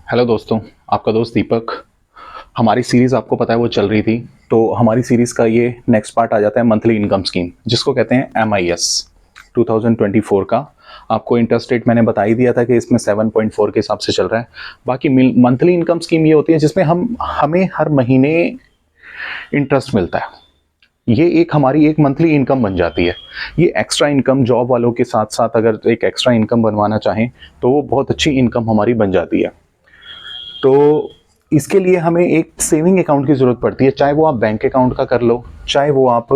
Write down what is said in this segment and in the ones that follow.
Hello दोस्तों, आपका दोस्त दीपक। हमारी सीरीज़ आपको पता है वो चल रही थी। तो हमारी सीरीज़ का ये नेक्स्ट पार्ट आ जाता है मंथली इनकम स्कीम, जिसको कहते हैं MIS 2024 का। आपको इंटरेस्ट रेट मैंने बता ही दिया था कि इसमें 7.4 के हिसाब से चल रहा है। बाकी मंथली इनकम स्कीम ये होती है जिसमें हमें हर महीने इंटरेस्ट मिलता है। ये एक हमारी एक मंथली इनकम बन जाती है। ये एक्स्ट्रा इनकम जॉब वालों के साथ साथ अगर एक एक्स्ट्रा इनकम बनवाना चाहें तो वो बहुत अच्छी इनकम हमारी बन जाती है। तो इसके लिए हमें एक सेविंग अकाउंट की ज़रूरत पड़ती है, चाहे वो आप बैंक अकाउंट का कर लो, चाहे वो आप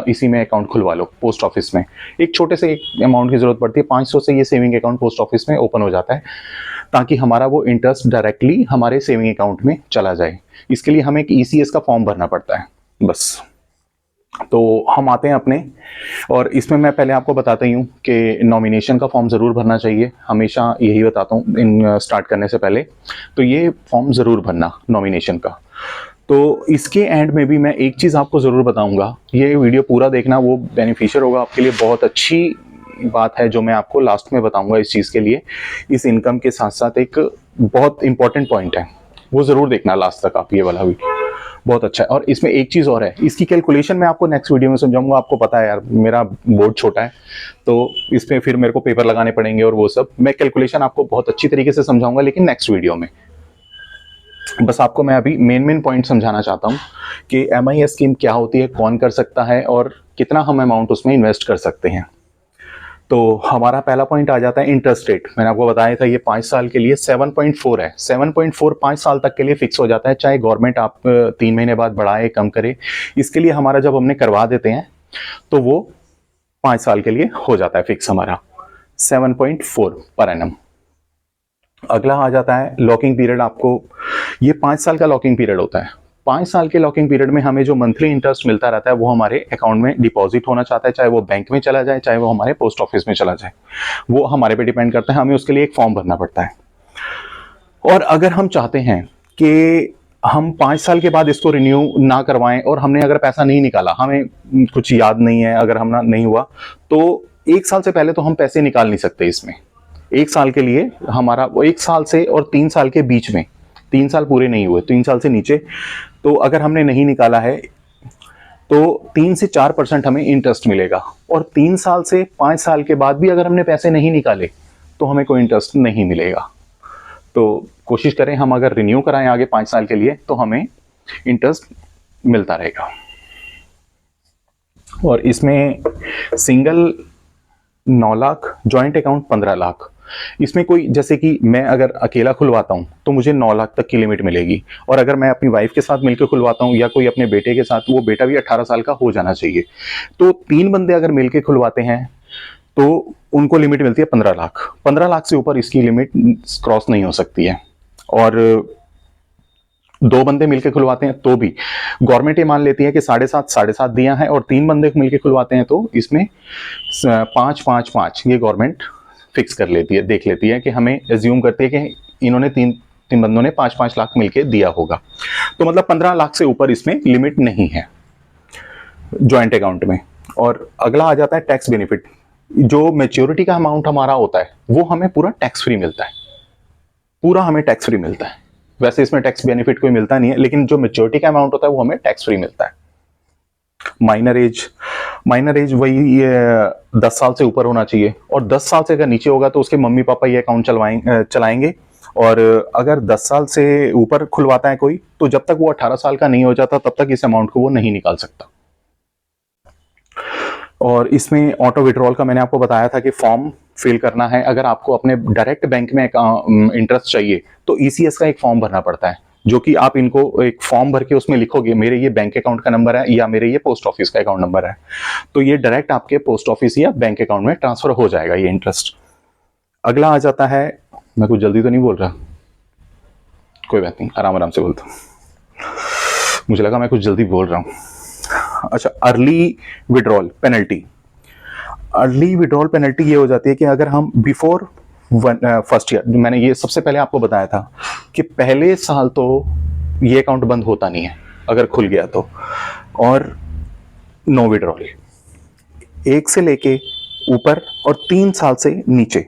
इसी में अकाउंट खुलवा लो पोस्ट ऑफिस में। एक छोटे से एक अमाउंट की ज़रूरत पड़ती है, 500 से ये सेविंग अकाउंट पोस्ट ऑफिस में ओपन हो जाता है, ताकि हमारा वो इंटरेस्ट डायरेक्टली हमारे सेविंग अकाउंट में चला जाए। इसके लिए हमें एक ECS का फॉर्म भरना पड़ता है बस। तो हम आते हैं अपने, और इसमें मैं पहले आपको बताता ही हूँ कि नॉमिनेशन का फॉर्म ज़रूर भरना चाहिए। हमेशा यही बताता हूँ इन स्टार्ट करने से पहले। तो ये फॉर्म ज़रूर भरना नॉमिनेशन का। तो इसके एंड में भी मैं एक चीज़ आपको ज़रूर बताऊँगा, ये वीडियो पूरा देखना, वो बेनिफिशियल होगा आपके लिए। बहुत अच्छी बात है जो मैं आपको लास्ट में बताऊँगा इस चीज़ के लिए। इस इनकम के साथ साथ एक बहुत इंपॉर्टेंट पॉइंट है, वो ज़रूर देखना लास्ट तक आप, ये वाला वीडियो बहुत अच्छा है। और इसमें एक चीज़ और है, इसकी कैलकुलेशन मैं आपको नेक्स्ट वीडियो में समझाऊंगा। आपको पता है यार, मेरा बोर्ड छोटा है तो इसमें फिर मेरे को पेपर लगाने पड़ेंगे और वो सब। मैं कैलकुलेशन आपको बहुत अच्छी तरीके से समझाऊंगा, लेकिन नेक्स्ट वीडियो में। बस आपको मैं अभी मेन पॉइंट समझाना चाहता हूँ कि MIS स्कीम क्या होती है, कौन कर सकता है और कितना हम अमाउंट उसमें इन्वेस्ट कर सकते हैं। तो हमारा पहला पॉइंट आ जाता है इंटरेस्ट रेट। मैंने आपको बताया था ये 5 साल के लिए 7.4 है। 7.4 5 साल तक के लिए फिक्स हो जाता है, चाहे गवर्नमेंट आप 3 महीने बाद बढ़ाए कम करे। इसके लिए हमारा जब हमने करवा देते हैं तो वो 5 साल के लिए हो जाता है फिक्स हमारा 7.4 पर एनम। अगला आ जाता है लॉकिंग पीरियड। आपको ये 5 साल का लॉकिंग पीरियड होता है। 5 साल के लॉकिंग पीरियड में हमें जो मंथली इंटरेस्ट मिलता रहता है वो हमारे अकाउंट में डिपॉजिट होना चाहता है, चाहे वो बैंक में चला जाए, चाहे वो हमारे पोस्ट ऑफिस में चला जाए। वो हमारे पे डिपेंड करता है, हमें उसके लिए एक फॉर्म भरना पड़ता है। और अगर हम चाहते हैं कि हम 5 साल के बाद इसको रिन्यू ना करवाएं और हमने अगर पैसा नहीं निकाला, हमें कुछ याद नहीं है, अगर हम नहीं हुआ, तो 1 साल से पहले तो हम पैसे निकाल नहीं सकते इसमें। 1 साल के लिए हमारा वो 1 साल से और 3 साल के बीच में, 3 साल पूरे नहीं हुए, 3 साल से नीचे, तो अगर हमने नहीं निकाला है तो 3 से 4% हमें इंटरेस्ट मिलेगा। और 3 साल से 5 साल के बाद भी अगर हमने पैसे नहीं निकाले तो हमें कोई इंटरेस्ट नहीं मिलेगा। तो कोशिश करें हम अगर रिन्यू कराएं आगे 5 साल के लिए तो हमें इंटरेस्ट मिलता रहेगा। और इसमें single 9 lakh, joint account 15 lakh. इसमें कोई, जैसे कि मैं अगर अकेला खुलवाता हूं तो मुझे 9 लाख तक की लिमिट मिलेगी, और अगर मैं अपनी वाइफ के साथ मिलकर खुलवाता हूं या कोई अपने बेटे के साथ, वो बेटा भी 18 साल का हो जाना चाहिए। तो 3 बंदे अगर मिलकर खुलवाते हैं तो उनको लिमिट मिलती है 15 लाख। 15 लाख से ऊपर इसकी लिमिट क्रॉस नहीं हो सकती है। और 2 बंदे मिलकर खुलवाते हैं तो भी गवर्नमेंट ये मान लेती है कि 7.5 दिया है, और 3 बंदे मिलकर खुलवाते हैं तो इसमें 5-5-5 ये गवर्नमेंट फिक्स कर लेती है, देख लेती है कि हमें एज्यूम करती है कि इन्होंने तीन बंदों ने 5-5 लाख मिलकर दिया होगा। तो मतलब 15 लाख से ऊपर इसमें लिमिट नहीं है ज्वाइंट अकाउंट में। और अगला आ जाता है टैक्स बेनिफिट। जो मेच्योरिटी का अमाउंट हमारा होता है वो हमें पूरा टैक्स फ्री मिलता है, पूरा हमें टैक्स फ्री मिलता है। वैसे इसमें टैक्स बेनिफिट कोई मिलता नहीं है, लेकिन जो मेच्योरिटी का अमाउंट होता है वो हमें टैक्स फ्री मिलता है। माइनर एज वही 10 साल से ऊपर होना चाहिए, और 10 साल से अगर नीचे होगा तो उसके मम्मी पापा ये अकाउंट चलाएंगे। और अगर 10 साल से ऊपर खुलवाता है कोई, तो जब तक वो 18 साल का नहीं हो जाता तब तक इस अमाउंट को वो नहीं निकाल सकता। और इसमें ऑटो विड्रॉल का मैंने आपको बताया था कि फॉर्म फिल करना है। अगर आपको अपने डायरेक्ट बैंक में इंटरेस्ट चाहिए तो ECS का एक फॉर्म भरना पड़ता है, जो कि आप इनको एक फॉर्म भर के उसमें लिखोगे मेरे ये बैंक अकाउंट का नंबर है या मेरे ये पोस्ट ऑफिस का अकाउंट नंबर है, तो ये डायरेक्ट आपके पोस्ट ऑफिस या बैंक अकाउंट में ट्रांसफर हो जाएगा ये इंटरेस्ट। अगला आ जाता है, मैं कुछ जल्दी तो नहीं बोल रहा, कोई बात नहीं, आराम आराम से बोलता हूँ, मुझे लगा मैं कुछ जल्दी बोल रहा हूँ। अच्छा, early withdrawal penalty. Early withdrawal penalty ये हो जाती है कि अगर हम बिफोर फर्स्ट ईयर, मैंने ये सबसे पहले आपको बताया था कि पहले साल तो ये अकाउंट बंद होता नहीं है अगर खुल गया तो। और नो विड्रॉल 1 से लेके ऊपर और 3 साल से नीचे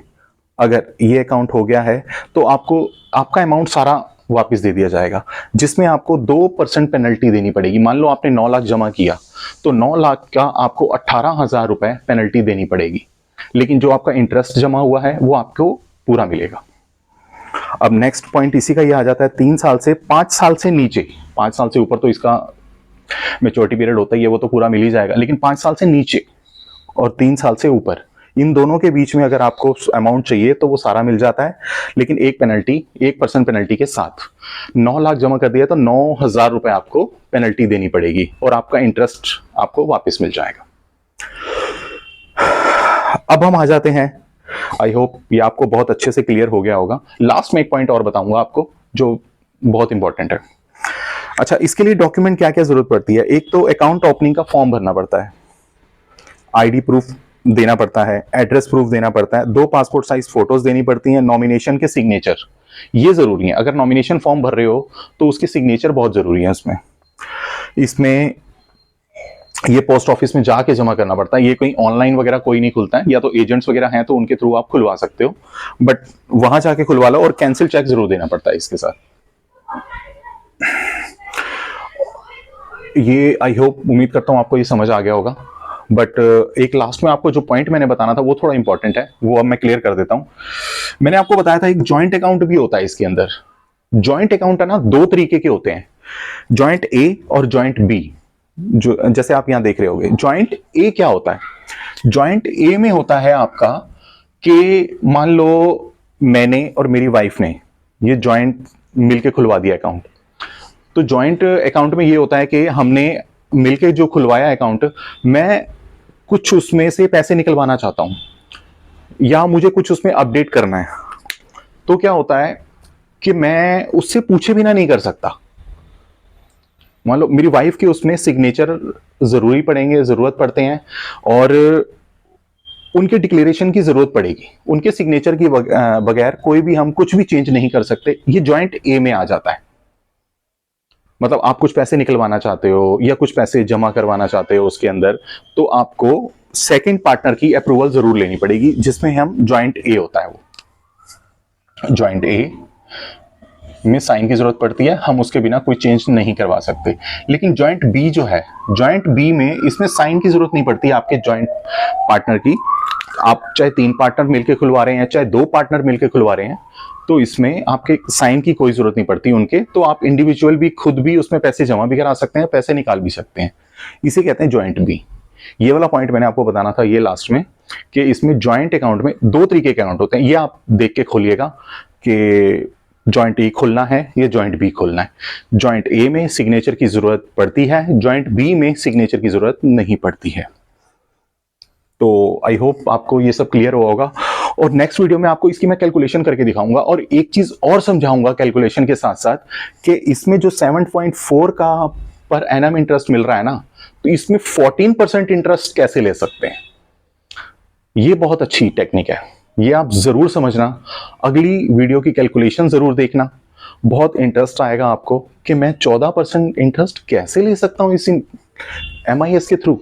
अगर ये अकाउंट हो गया है तो आपको आपका अमाउंट सारा वापस दे दिया जाएगा, जिसमें आपको 2% पेनल्टी देनी पड़ेगी। मान लो आपने 9 लाख जमा किया तो 9 लाख का आपको 18,000 रुपए पेनल्टी देनी पड़ेगी, लेकिन जो आपका इंटरेस्ट जमा हुआ है वो आपको पूरा मिलेगा। अब नेक्स्ट पॉइंट इसी का ये आ जाता है 3 साल से 5 साल से नीचे। 5 साल से ऊपर तो इसका मैच्योरिटी पीरियड होता ही है, वो तो पूरा मिल ही जाएगा, लेकिन 5 साल से नीचे और 3 साल से ऊपर, इन दोनों के बीच में अगर आपको अमाउंट चाहिए तो वो सारा मिल जाता है, लेकिन एक पेनल्टी 1% पेनल्टी के साथ। 9 लाख जमा कर दिया तो 9,000 रुपए आपको पेनल्टी देनी पड़ेगी और आपका इंटरेस्ट आपको वापस मिल जाएगा। अब हम आ जाते हैं, आई होप ये आपको बहुत अच्छे से क्लियर हो गया होगा। लास्ट में एक पॉइंट और बताऊंगा आपको जो बहुत इंपॉर्टेंट है। अच्छा, इसके लिए डॉक्यूमेंट क्या क्या जरूरत पड़ती है? एक तो अकाउंट ओपनिंग का फॉर्म भरना पड़ता है, आईडी प्रूफ देना पड़ता है, एड्रेस प्रूफ देना पड़ता है, 2 पासपोर्ट साइज फोटोज देनी पड़ती हैं, नॉमिनेशन के सिग्नेचर ये जरूरी है। अगर नॉमिनेशन फॉर्म भर रहे हो तो उसके सिग्नेचर बहुत जरूरी है इसमें ये पोस्ट ऑफिस में जाके जमा करना पड़ता है। ये कोई ऑनलाइन वगैरह कोई नहीं खुलता है, या तो एजेंट्स वगैरह हैं तो उनके थ्रू आप खुलवा सकते हो, बट वहां जाके खुलवा लो। और कैंसिल चेक जरूर देना पड़ता है इसके साथ। ये आई होप, उम्मीद करता हूं आपको ये समझ आ गया होगा। बट एक लास्ट में आपको जो पॉइंट मैंने बताना था वो थोड़ा इंपॉर्टेंट है, वो अब मैं क्लियर कर देता हूं। मैंने आपको बताया था एक जॉइंट अकाउंट भी होता है इसके अंदर। जॉइंट अकाउंट है ना, 2 तरीके के होते हैं, जॉइंट ए और जॉइंट बी। जो जैसे आप यहां देख रहे होगे, जॉइंट ए क्या होता है? जॉइंट ए में होता है आपका कि मान लो मैंने और मेरी वाइफ ने ये जॉइंट मिलके खुलवा दिया अकाउंट। तो जॉइंट अकाउंट में ये होता है कि हमने मिलके जो खुलवाया अकाउंट, मैं कुछ उसमें से पैसे निकलवाना चाहता हूं या मुझे कुछ उसमें अपडेट करना है, तो क्या होता है कि मैं उससे पूछे बिना नहीं कर सकता। मान लो मेरी वाइफ के उसमें सिग्नेचर जरूरत पड़ते हैं और उनके डिक्लेरेशन की जरूरत पड़ेगी। उनके सिग्नेचर की बगैर कोई भी हम कुछ भी चेंज नहीं कर सकते। ये जॉइंट ए में आ जाता है। मतलब आप कुछ पैसे निकलवाना चाहते हो या कुछ पैसे जमा करवाना चाहते हो उसके अंदर, तो आपको सेकंड पार्टनर की अप्रूवल जरूर लेनी पड़ेगी, जिसमें हम जॉइंट ए होता है वो। जॉइंट ए में साइन की जरूरत पड़ती है, हम उसके बिना कोई चेंज नहीं करवा सकते। लेकिन जॉइंट बी जो है, जॉइंट बी में इसमें साइन की जरूरत नहीं पड़ती आपके जॉइंट पार्टनर की। आप चाहे 3 पार्टनर मिलकर खुलवा रहे हैं, चाहे 2 पार्टनर मिलकर खुलवा रहे हैं, तो इसमें आपके साइन की कोई जरूरत नहीं पड़ती उनके। तो आप इंडिविजुअल भी खुद भी उसमें पैसे जमा भी करा सकते हैं, पैसे निकाल भी सकते हैं। इसे कहते हैं जॉइंट बी। ये वाला पॉइंट मैंने आपको बताना था ये लास्ट में, कि इसमें जॉइंट अकाउंट में 2 तरीके के अकाउंट होते हैं। ये आप देख के खोलिएगा कि जॉइंट ए खोलना है या जॉइंट बी खोलना है। जॉइंट ए में सिग्नेचर की जरूरत पड़ती है, जॉइंट बी में सिग्नेचर की जरूरत नहीं पड़ती है। तो आई होप आपको ये सब क्लियर हुआ होगा। और नेक्स्ट वीडियो में आपको इसकी मैं कैलकुलेशन करके दिखाऊंगा और एक चीज और समझाऊंगा कैलकुलेशन के साथ साथ, कि इसमें जो 7.4 का पर एनम इंटरेस्ट मिल रहा है ना, तो इसमें 14% इंटरेस्ट कैसे ले सकते हैं। ये बहुत अच्छी टेक्निक है, ये आप जरूर समझना। अगली वीडियो की कैलकुलेशन जरूर देखना, बहुत इंटरेस्ट आएगा आपको कि मैं 14% इंटरेस्ट कैसे ले सकता हूं इस MIS के थ्रू।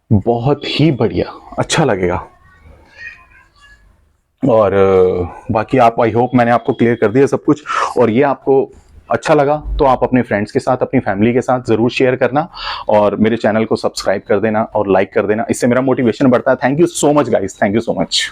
बहुत ही बढ़िया, अच्छा लगेगा। और बाकी आप, आई होप मैंने आपको क्लियर कर दिया सब कुछ। और ये आपको अच्छा लगा तो आप अपने फ्रेंड्स के साथ, अपनी फैमिली के साथ जरूर शेयर करना और मेरे चैनल को सब्सक्राइब कर देना और लाइक कर देना। इससे मेरा मोटिवेशन बढ़ता है। Thank you so much guys, thank you so much.